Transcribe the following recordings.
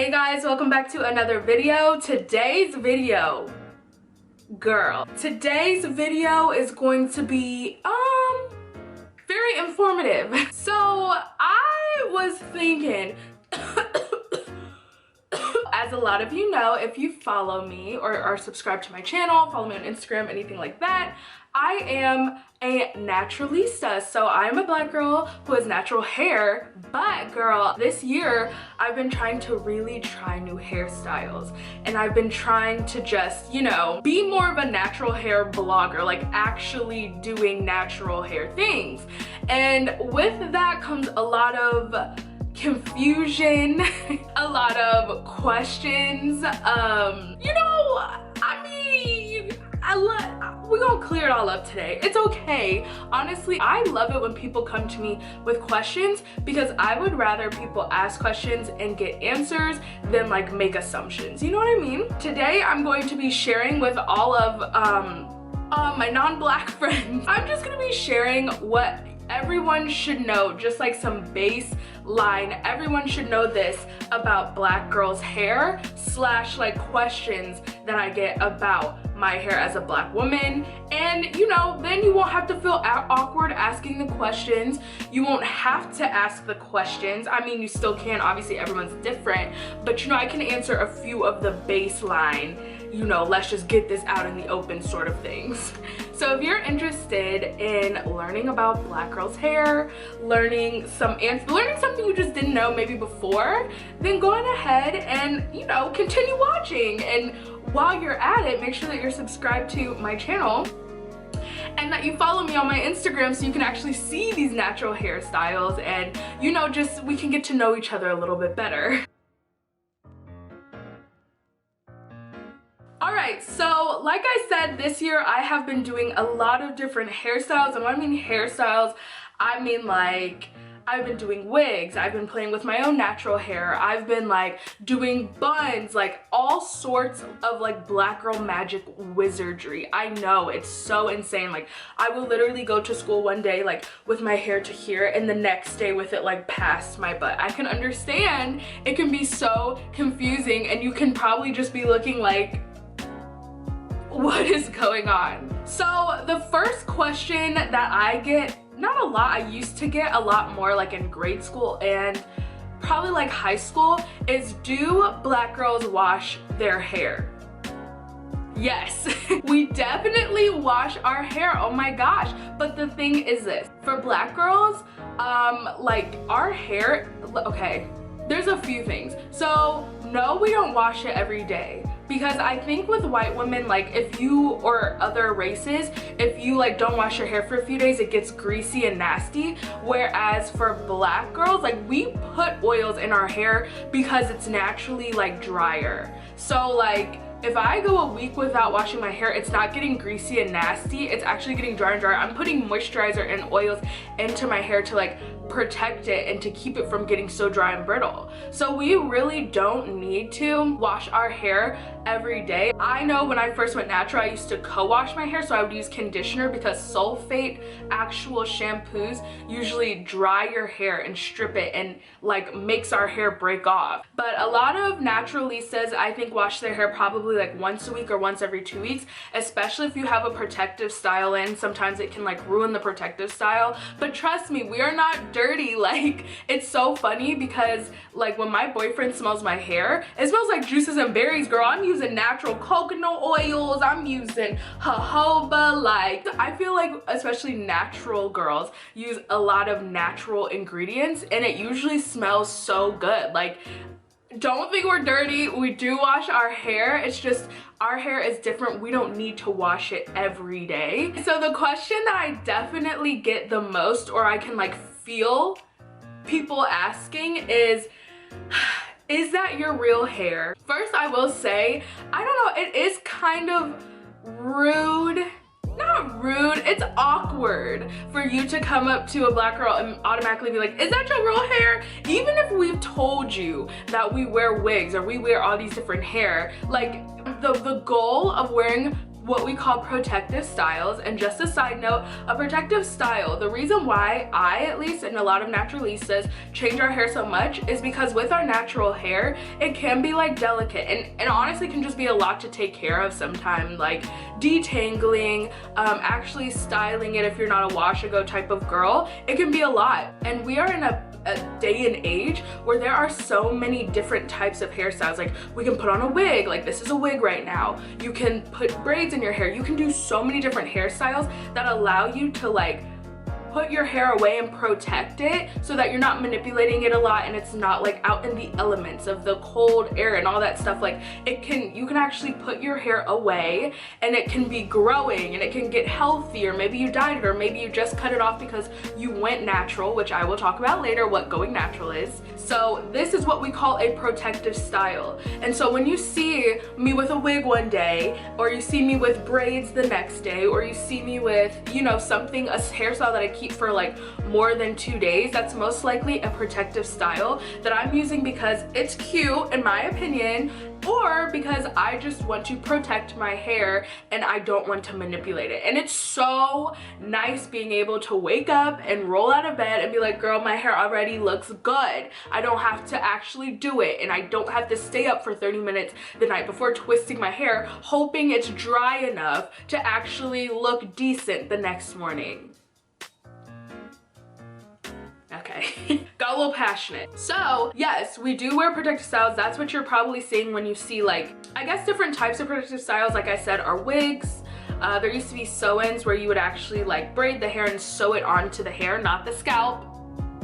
Hey guys, welcome back to another video. Today's video is going to be very informative. So I was thinking as a lot of you know, if you follow me or are subscribed to my channel, follow me on Instagram, anything like that, I am a naturalista. So I'm a black girl who has natural hair, but girl, this year I've been trying to really try new hairstyles, and I've been trying to just, you know, be more of a natural hair blogger, like actually doing natural hair things. And with that comes a lot of confusion, a lot of questions. You know, I mean, we're gonna clear it all up today. It's okay. Honestly, I love it when people come to me with questions because I would rather people ask questions and get answers than like make assumptions. You know what I mean? Today, I'm going to be sharing with all of my non-black friends. I'm just gonna be sharing what everyone should know, just like some baseline. Everyone should know this about black girls' hair slash like questions that I get about my hair as a black woman. And you know, then you won't have to feel awkward asking the questions. You won't have to ask the questions. I mean, you still can, obviously everyone's different, but you know, I can answer a few of the baseline, you know, let's just get this out in the open sort of things. So if you're interested in learning about black girls' hair, learning something you just didn't know maybe before, then go on ahead and, you know, continue watching. And while you're at it, make sure that you're subscribed to my channel and that you follow me on my Instagram so you can actually see these natural hairstyles and, you know, just we can get to know each other a little bit better. Alright, so like I said, this year I have been doing a lot of different hairstyles. And when I mean hairstyles, I mean like I've been doing wigs, I've been playing with my own natural hair, I've been like doing buns, like all sorts of like black girl magic wizardry. I know, it's so insane. Like I will literally go to school one day like with my hair to here and the next day with it like past my butt. I can understand it can be so confusing and you can probably just be looking like, what is going on? So the first question that I get, not a lot, I used to get a lot more like in grade school and probably like high school, is do black girls wash their hair? Yes, we definitely wash our hair, oh my gosh. But the thing is this, for black girls, like our hair, okay, there's a few things. So no, we don't wash it every day. Because I think with white women, like if you, or other races, if you like don't wash your hair for a few days, it gets greasy and nasty. Whereas for black girls, like we put oils in our hair because it's naturally like drier. So like if I go a week without washing my hair, it's not getting greasy and nasty, it's actually getting drier and drier. I'm putting moisturizer and oils into my hair to like protect it and to keep it from getting so dry and brittle. So we really don't need to wash our hair every day. I know when I first went natural, I used to co-wash my hair, so I would use conditioner because sulfate actual shampoos usually dry your hair and strip it and like makes our hair break off. But a lot of naturalistas, I think, wash their hair probably like once a week or once every 2 weeks, especially if you have a protective style in. Sometimes it can like ruin the protective style, but trust me, we are not dirty. Like it's so funny because like when my boyfriend smells my hair, it smells like juices and berries, girl. I'm using natural coconut oils, I'm using jojoba. Like I feel like especially natural girls use a lot of natural ingredients and it usually smells so good. Like don't think we're dirty, we do wash our hair, it's just our hair is different, we don't need to wash it every day. So the question that I definitely get the most, or I can like feel people asking is that your real hair? First, I will say, I don't know, it is kind of rude. Not rude, it's awkward for you to come up to a black girl and automatically be like, is that your real hair? Even if we've told you that we wear wigs or we wear all these different hair, like the goal of wearing what we call protective styles. And just a side note, a protective style, the reason why I, at least, and a lot of naturalistas change our hair so much is because with our natural hair, it can be like delicate and honestly can just be a lot to take care of sometimes, like detangling, actually styling it if you're not a wash and go type of girl. It can be a lot, and we are in a day and age where there are so many different types of hairstyles. Like, we can put on a wig, like this is a wig right now. You can put braids in your hair. You can do so many different hairstyles that allow you to like put your hair away and protect it so that you're not manipulating it a lot and it's not like out in the elements of the cold air and all that stuff. Like, you can actually put your hair away and it can be growing and it can get healthier. Maybe you dyed it, or maybe you just cut it off because you went natural, which I will talk about later what going natural is. So this is what we call a protective style. And so when you see me with a wig one day, or you see me with braids the next day, or you see me with, you know, something, a hairstyle that I keep for like more than 2 days, that's most likely a protective style that I'm using because it's cute in my opinion, or because I just want to protect my hair and I don't want to manipulate it. And it's so nice being able to wake up and roll out of bed and be like, girl, my hair already looks good. I don't have to actually do it, and I don't have to stay up for 30 minutes the night before twisting my hair hoping it's dry enough to actually look decent the next morning. Okay, got a little passionate. So yes, we do wear protective styles. That's what you're probably seeing when you see, like, I guess different types of protective styles. Like I said, are wigs. There used to be sew-ins where you would actually like braid the hair and sew it onto the hair, not the scalp.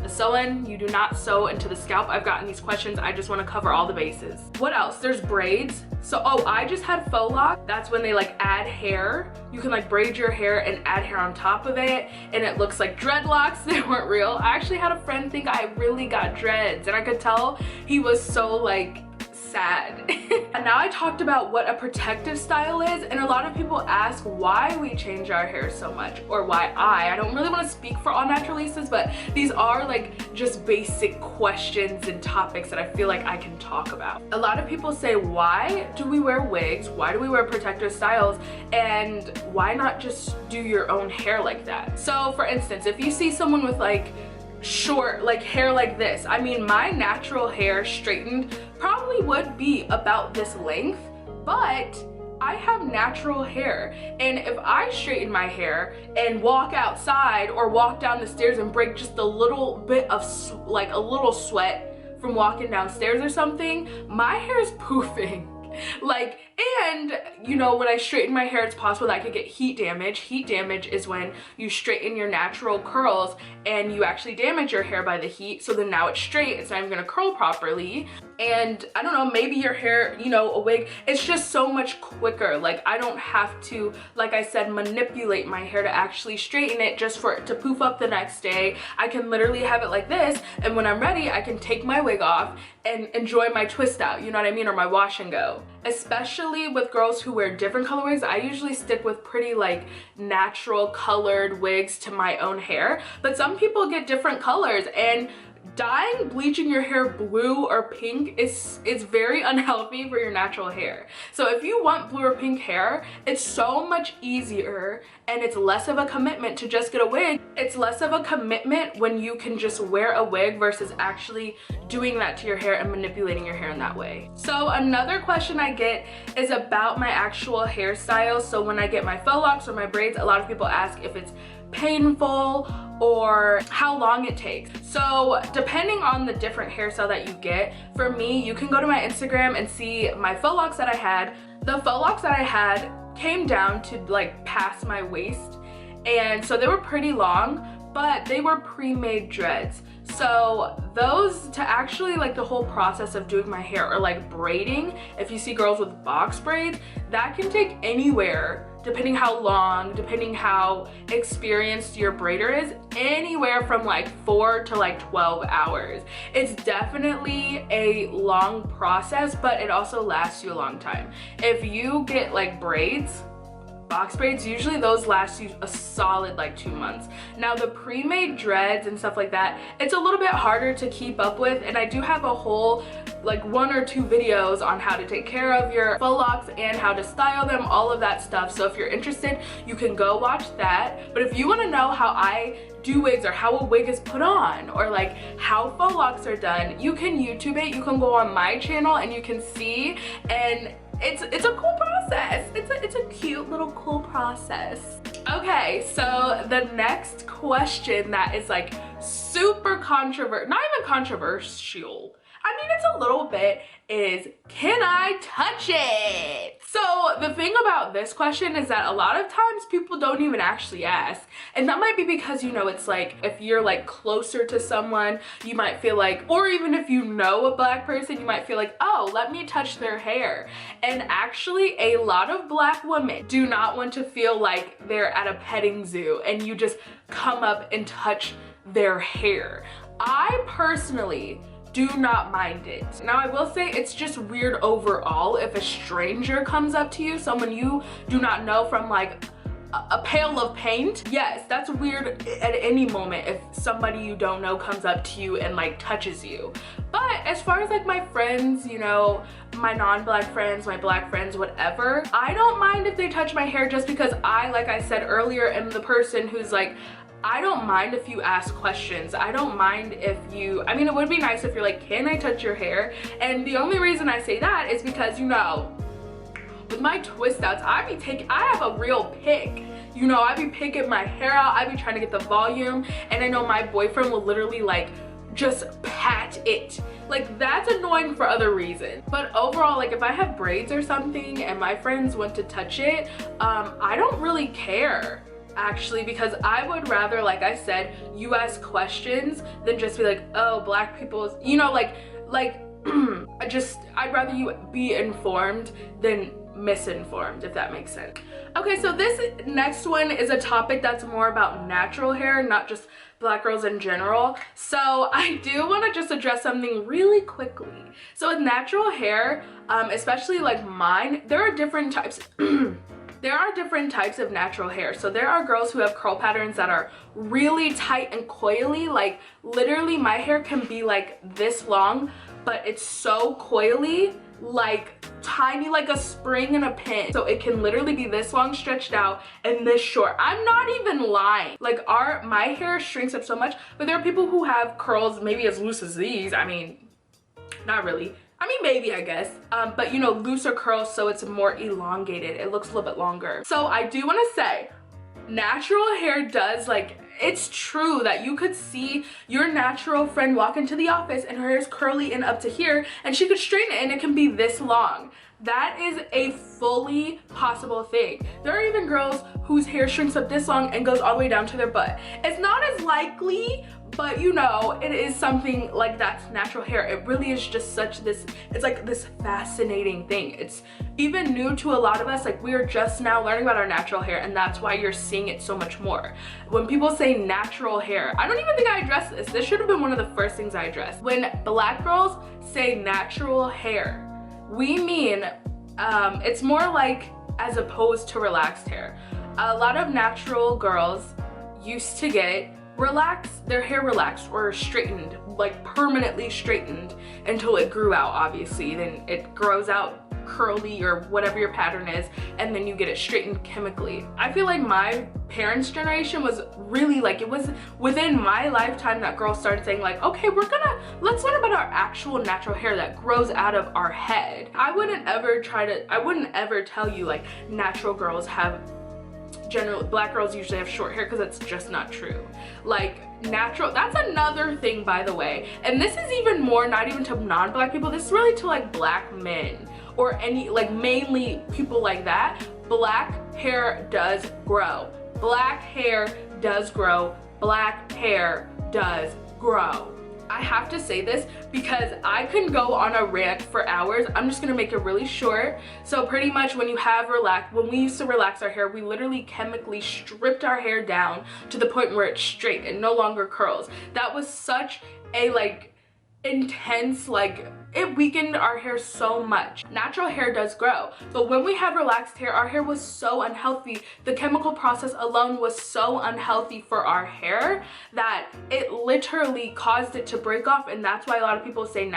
The sew-in, you do not sew into the scalp. I've gotten these questions. I just want to cover all the bases. What else? There's braids. So, oh, I just had faux lock. That's when they like add hair. You can like braid your hair and add hair on top of it, and it looks like dreadlocks. They weren't real. I actually had a friend think I really got dreads, and I could tell he was so like sad. And now I talked about what a protective style is, and a lot of people ask why we change our hair so much, or why I don't really want to speak for all naturalistas, but these are like just basic questions and topics that I feel like I can talk about. A lot of people say, why do we wear wigs? Why do we wear protective styles? And why not just do your own hair like that? So for instance, if you see someone with like short like hair like this, I mean, my natural hair straightened probably would be about this length, but I have natural hair, and if I straighten my hair and walk outside or walk down the stairs and break just a little bit of like a little sweat from walking downstairs or something, my hair is poofing. Like, and you know, when I straighten my hair, it's possible that I could get heat damage. Heat damage is when you straighten your natural curls and you actually damage your hair by the heat, so then now it's straight, it's not even gonna curl properly. And I don't know, maybe your hair, you know, a wig, it's just so much quicker. Like, I don't have to, like I said, manipulate my hair to actually straighten it just for it to poof up the next day. I can literally have it like this, and when I'm ready, I can take my wig off and enjoy my twist out, you know what I mean, or my wash and go. Especially with girls who wear different color wigs, I usually stick with pretty like natural colored wigs to my own hair, but some people get different colors, and dyeing, bleaching your hair blue or pink is very unhealthy for your natural hair. So if you want blue or pink hair, it's so much easier and it's less of a commitment to just get a wig. It's less of a commitment when you can just wear a wig versus actually doing that to your hair and manipulating your hair in that way. So another question I get is about my actual hairstyle. So when I get my faux locks or my braids, a lot of people ask if it's painful or how long it takes. So depending on the different hairstyle that you get, for me, you can go to my Instagram and see my faux locks that I had. The faux locks that I had came down to like past my waist, and so they were pretty long, but they were pre-made dreads. So those, to actually like the whole process of doing my hair, or like braiding, if you see girls with box braids, that can take anywhere, depending how long, depending how experienced your braider is, anywhere from like 4 to like 12 hours. It's definitely a long process, but it also lasts you a long time. If you get like braids, box braids, usually those last you a solid like 2 months. Now the pre-made dreads and stuff like that, it's a little bit harder to keep up with, and I do have a whole like 1 or 2 videos on how to take care of your faux locks and how to style them, all of that stuff. So if you're interested, you can go watch that. But if you want to know how I do wigs, or how a wig is put on, or like how faux locks are done, you can YouTube it. You can go on my channel and you can see, and it's a cool process. It's a cute little cool process. Okay, so the next question that is like super controversial, not even controversial, I mean it's a little bit, is can I touch it? So the thing about this question is that a lot of times people don't even actually ask, and that might be because, you know, it's like if you're like closer to someone, you might feel like, or even if you know a black person, you might feel like, oh, let me touch their hair. And actually a lot of black women do not want to feel like they're at a petting zoo and you just come up and touch their hair. I personally do not mind it. Now I will say it's just weird overall if a stranger comes up to you, someone you do not know, from like a pail of paint. Yes, that's weird at any moment if somebody you don't know comes up to you and like touches you. But as far as like my friends, you know, my non-black friends, my black friends, whatever, I don't mind if they touch my hair, just because I, like I said earlier, am the person who's like, I don't mind if you ask questions. I don't mind if you, I mean, it would be nice if you're like, can I touch your hair? And the only reason I say that is because, you know, with my twist outs, I have a real pick. You know, I be picking my hair out, I be trying to get the volume, and I know my boyfriend will literally like just pat it. Like, that's annoying for other reasons. But overall, like if I have braids or something and my friends want to touch it, I don't really care, actually, because I would rather, like I said, you ask questions than just be like, oh, black people's, you know, like I'd rather you be informed than misinformed, if that makes sense. Okay, so this next one is a topic that's more about natural hair, not just black girls in general. So I do want to just address something really quickly. So with natural hair, especially like mine, there are different types. There are different types of natural hair. So there are girls who have curl patterns that are really tight and coily. Like literally my hair can be like this long, but it's so coily, like tiny, like a spring in a pin. So it can literally be this long stretched out and this short. I'm not even lying. Like my hair shrinks up so much, but there are people who have curls maybe as loose as these. I mean, not really. I mean, maybe, I guess, but you know, looser curls, so it's more elongated. It looks a little bit longer. So I do want to say, natural hair does, like, it's true that you could see your natural friend walk into the office and her hair is curly and up to here, and she could straighten it and it can be this long. That is a fully possible thing. There are even girls whose hair shrinks up this long and goes all the way down to their butt. It's not as likely, but you know, it is something like that's natural hair. It really is just such this, it's like this fascinating thing. It's even new to a lot of us. Like, we are just now learning about our natural hair, and that's why you're seeing it so much more. When people say natural hair, I don't even think I addressed this. This should have been one of the first things I addressed. When black girls say natural hair, we mean it's more like as opposed to relaxed hair. A lot of natural girls used to get their hair relaxed or straightened, like permanently straightened until it grew out, obviously. Then it grows out curly or whatever your pattern is, and then you get it straightened chemically. I feel like my parents' generation was really like, it was within my lifetime that girls started saying like, okay, let's learn about our actual natural hair that grows out of our head. I wouldn't ever tell you like natural girls have, generally black girls usually have short hair, because that's just not true. Like natural, that's another thing, by the way, and this is even more not even to non-black people, this is really to like black men or any, like mainly people like that. Black hair does grow. Black hair does grow. Black hair does grow. I have to say this because I can go on a rant for hours. I'm just gonna make it really short. So pretty much when we used to relax our hair, we literally chemically stripped our hair down to the point where it's straight and no longer curls. That was such a like intense like it weakened our hair so much. Natural hair does grow, but when we had relaxed hair, our hair was so unhealthy. The chemical process alone was so unhealthy for our hair that it literally caused it to break off, and that's why a lot of people say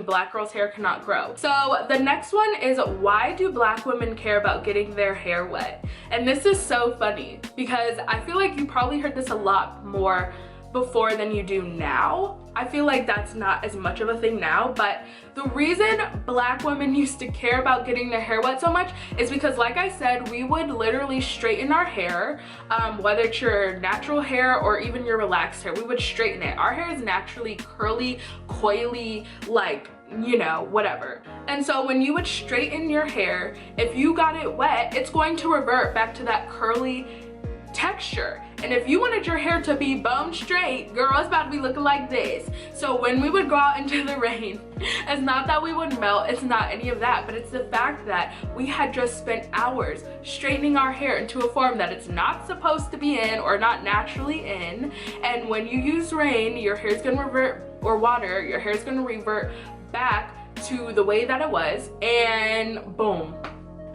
black girls' hair cannot grow. So the next one is, why do black women care about getting their hair wet? And this is so funny because I feel like you probably heard this a lot more before than you do now. I feel like that's not as much of a thing now, but the reason black women used to care about getting their hair wet so much is because, like I said, we would literally straighten our hair, whether it's your natural hair or even your relaxed hair, we would straighten it. Our hair is naturally curly, coily, like, you know, whatever. And so when you would straighten your hair, if you got it wet, it's going to revert back to that curly texture. And if you wanted your hair to be bone straight, girl, it's about to be looking like this. So when we would go out into the rain, it's not that we would melt, it's not any of that, but it's the fact that we had just spent hours straightening our hair into a form that it's not supposed to be in or not naturally in. And when you use rain, your hair's gonna revert, or water, your hair's gonna revert back to the way that it was, and boom.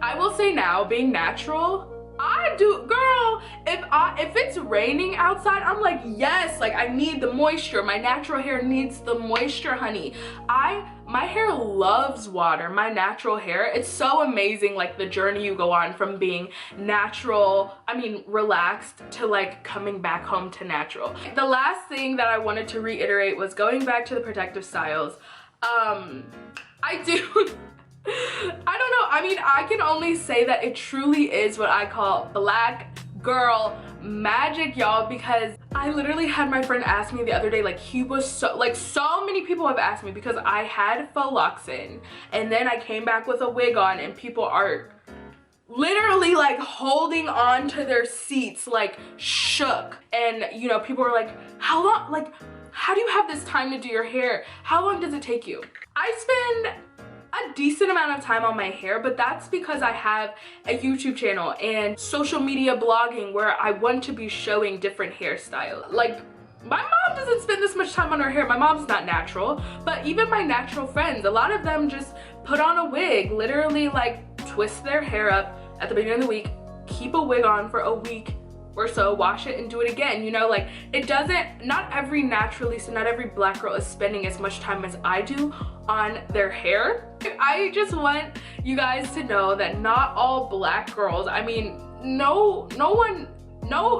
I will say now, being natural, I do, girl, if it's raining outside, I'm like, yes, like I need the moisture. My natural hair needs the moisture, honey. My hair loves water, my natural hair. It's so amazing, like the journey you go on from being natural, relaxed, to like coming back home to natural. The last thing that I wanted to reiterate was going back to the protective styles. I do I don't know, I can only say that it truly is what I call black girl magic, y'all, because I literally had my friend ask me the other day, like, he was so many people have asked me, because I had faux locks in and then I came back with a wig on, and people are literally like holding on to their seats, like shook. And you know, people were like, how long, like, how do you have this time to do your hair? How long does it take you? I spend a decent amount of time on my hair, but that's because I have a YouTube channel and social media blogging where I want to be showing different hairstyles. Like, my mom doesn't spend this much time on her hair. My mom's not natural, but even my natural friends, a lot of them just put on a wig, literally like twist their hair up at the beginning of the week, keep a wig on for a week or so, wash it and do it again. You know, like, it doesn't, not every naturalista, not every black girl is spending as much time as I do on their hair. I just want you guys to know that not all black girls, no,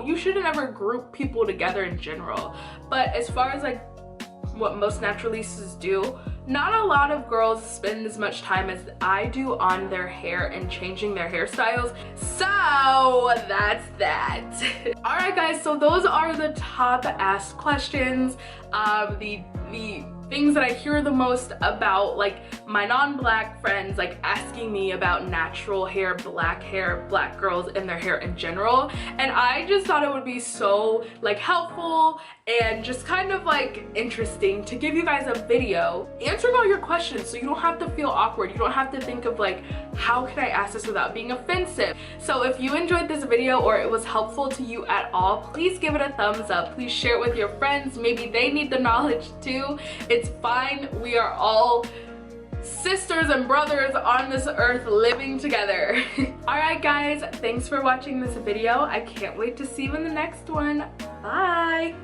you shouldn't ever group people together in general, but as far as like what most naturalistas do, not a lot of girls spend as much time as I do on their hair and changing their hairstyles. So that's that. All right, guys, so those are the top asked questions. The things that I hear the most about, like, my non-black friends like asking me about natural hair, black girls and their hair in general. And I just thought it would be so like helpful and just kind of like interesting to give you guys a video answering all your questions, so you don't have to feel awkward. You don't have to think of like, how can I ask this without being offensive? So if you enjoyed this video or it was helpful to you at all, please give it a thumbs up. Please share it with your friends. Maybe they need the knowledge too. It's fine. We are all sisters and brothers on this earth living together. Alright guys, thanks for watching this video. I can't wait to see you in the next one. Bye!